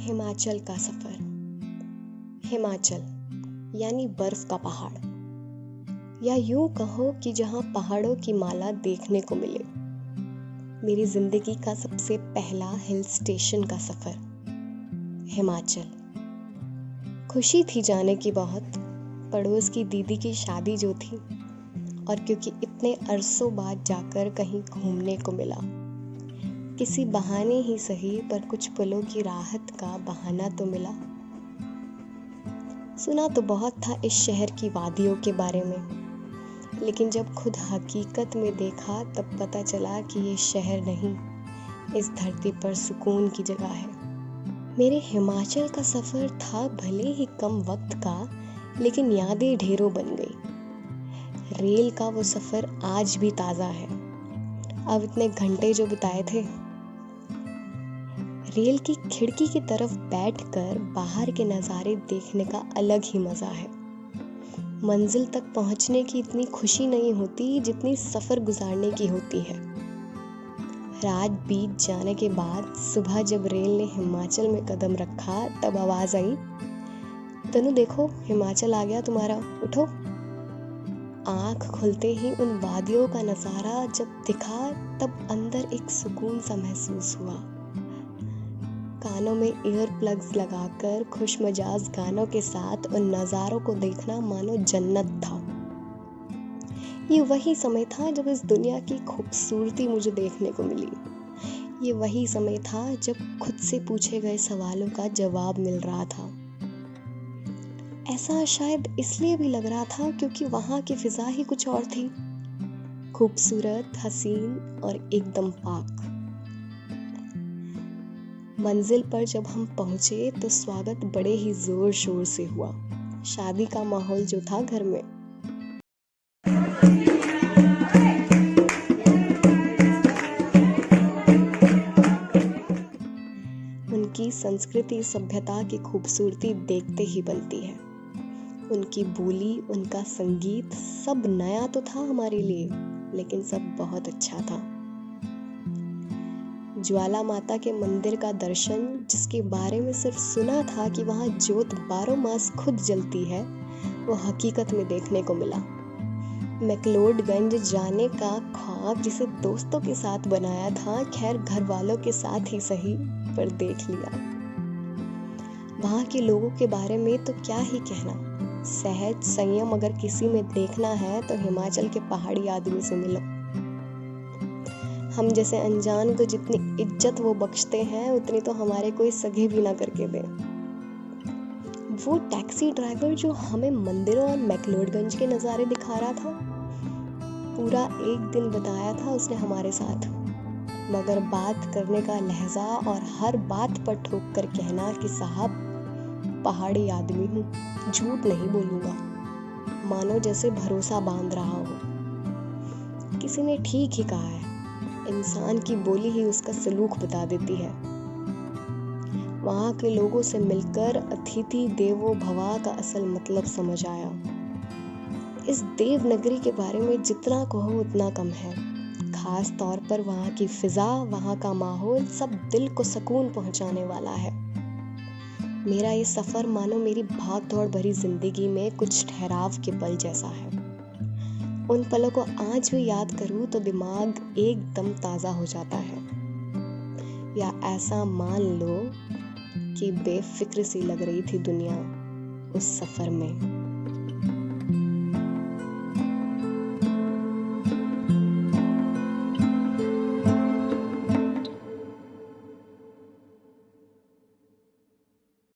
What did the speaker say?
हिमाचल का सफर। हिमाचल यानी बर्फ का पहाड़, या यूं कहो कि जहां पहाड़ों की माला देखने को मिले। मेरी जिंदगी का सबसे पहला हिल स्टेशन का सफर हिमाचल। खुशी थी जाने की बहुत, पड़ोस की दीदी की शादी जो थी, और क्योंकि इतने अरसों बाद जाकर कहीं घूमने को मिला। किसी बहाने ही सही, पर कुछ पलों की राहत का बहाना तो मिला। सुना तो बहुत था इस शहर की वादियों के बारे में, लेकिन जब खुद हकीकत में देखा तब पता चला कि ये शहर नहीं, इस धरती पर सुकून की जगह है। मेरे हिमाचल का सफ़र था भले ही कम वक्त का, लेकिन यादें ढेरों बन गई। रेल का वो सफ़र आज भी ताज़ा है। अब इतने घंटे जो बिताए थे, रेल की खिड़की की तरफ बैठकर बाहर के नज़ारे देखने का अलग ही मज़ा है। मंजिल तक पहुंचने की इतनी खुशी नहीं होती जितनी सफ़र गुजारने की होती है। रात बीत जाने के बाद सुबह जब रेल ने हिमाचल में कदम रखा, तब आवाज़ आई, तनु देखो हिमाचल आ गया तुम्हारा, उठो। आँख खुलते ही उन वादियों का नज़ारा जब दिखा, तब अंदर एक सुकून सा महसूस हुआ। कानों में ईयर प्लग्स लगाकर खुश मिजाज गानों के साथ उन नज़ारों को देखना मानो जन्नत था। ये वही समय था जब इस दुनिया की खूबसूरती मुझे देखने को मिली। ये वही समय था जब खुद से पूछे गए सवालों का जवाब मिल रहा था। ऐसा शायद इसलिए भी लग रहा था क्योंकि वहाँ की फिजा ही कुछ और थी, खूबसूरत, हसीन और एकदम पाक। मंजिल पर जब हम पहुंचे तो स्वागत बड़े ही जोर शोर से हुआ। शादी का माहौल जो था घर में। उनकी संस्कृति सभ्यता की खूबसूरती देखते ही बनती है। उनकी बोली, उनका संगीत, सब नया तो था हमारे लिए, लेकिन सब बहुत अच्छा था। ज्वाला माता के मंदिर का दर्शन, जिसके बारे में सिर्फ सुना था कि वहाँ ज्योत 12 मास खुद जलती है, वो हकीकत में देखने को मिला। मैक्लोडगंज जाने का ख्वाब जिसे दोस्तों के साथ बनाया था, खैर घर वालों के साथ ही सही, पर देख लिया। वहाँ के लोगों के बारे में तो क्या ही कहना। सहज संयम अगर किसी में देखना है तो हिमाचल के पहाड़ी आदमी से मिलो। हम जैसे अनजान को जितनी इज्जत वो बख्शते हैं, उतनी तो हमारे कोई सगे भी ना करके दे। वो टैक्सी ड्राइवर जो हमें मंदिरों और मैक्लोडगंज के नज़ारे दिखा रहा था, पूरा एक दिन बिताया था उसने हमारे साथ, मगर बात करने का लहजा और हर बात पर ठोक कर कहना कि साहब पहाड़ी आदमी हूँ, झूठ नहीं बोलूँगा, मानो जैसे भरोसा बांध रहा हो। किसी ने ठीक ही कहा है, इंसान की बोली ही उसका सलूक बता देती है। वहाँ के लोगों से मिलकर अतिथि देवो भवा का असल मतलब समझ आया। इस देवनगरी के बारे में जितना कहो उतना कम है। खास तौर पर वहाँ की फिजा, वहाँ का माहौल, सब दिल को सुकून पहुँचाने वाला है। मेरा ये सफ़र मानो मेरी भाग दौड़ भरी जिंदगी में कुछ ठहराव के पल जैसा है। उन पलों को आज भी याद करूँ तो दिमाग एकदम ताज़ा हो जाता है। या ऐसा मान लो कि बेफिक्र सी लग रही थी दुनिया उस सफ़र में।